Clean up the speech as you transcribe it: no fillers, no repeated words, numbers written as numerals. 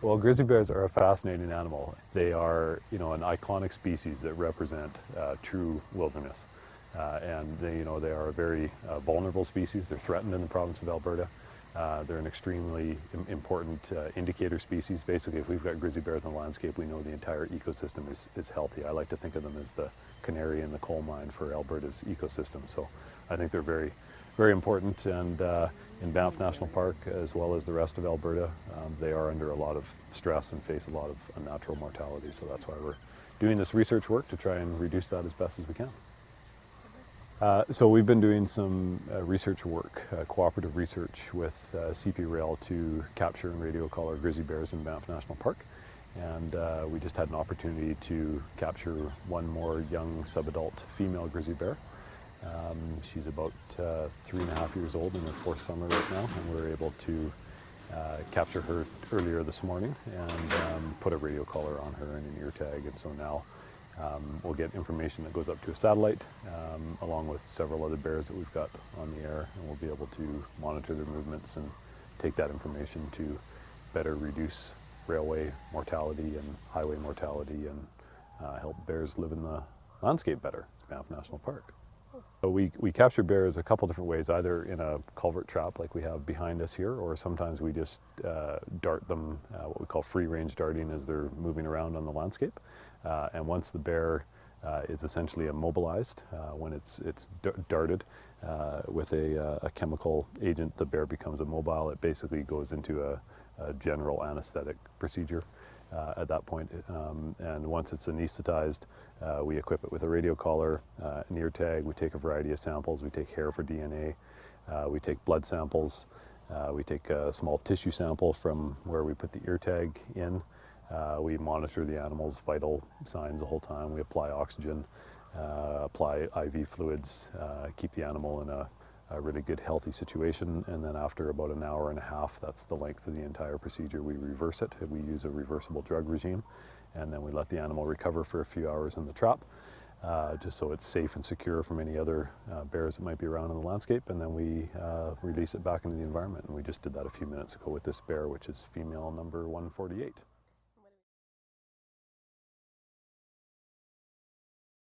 Well, grizzly bears are a fascinating animal. They are, an iconic species that represent true wilderness. And they are a very vulnerable species. They're threatened in the province of Alberta. They're an extremely important indicator species. Basically, if we've got grizzly bears in the landscape, we know the entire ecosystem is healthy. I like to think of them as the canary in the coal mine for Alberta's ecosystem. So I think they're very, very important. And in Banff National Park, as well as the rest of Alberta, they are under a lot of stress and face a lot of unnatural mortality. So that's why we're doing this research work to try and reduce that as best as we can. So we've been doing some research work, cooperative research with CP Rail to capture and radio collar grizzly bears in Banff National Park. And we just had an opportunity to capture one more young subadult female grizzly bear. She's about 3.5 years old in her 4th summer right now, and we were able to capture her earlier this morning and put a radio collar on her and an ear tag. And so now we'll get information that goes up to a satellite, along with several other bears that we've got on the air, and we'll be able to monitor their movements and take that information to better reduce railway mortality and highway mortality and help bears live in the landscape better at Banff National Park. So we capture bears a couple different ways, either in a culvert trap like we have behind us here, or sometimes we just dart them, what we call free range darting, as they're moving around on the landscape. And once the bear is essentially immobilized, when it's darted with a chemical agent, the bear becomes immobile. It basically goes into a general anesthetic procedure at that point. And once it's anesthetized, we equip it with a radio collar, an ear tag. We take a variety of samples. We take hair for DNA. We take blood samples. We take a small tissue sample from where we put the ear tag in. We monitor the animal's vital signs the whole time. We apply oxygen, apply IV fluids, keep the animal in a really good, healthy situation. And then after about an hour and a half, that's the length of the entire procedure, we reverse it. We use a reversible drug regime, and then we let the animal recover for a few hours in the trap, just so it's safe and secure from any other bears that might be around in the landscape. And then we release it back into the environment. And we just did that a few minutes ago with this bear, which is female number 148.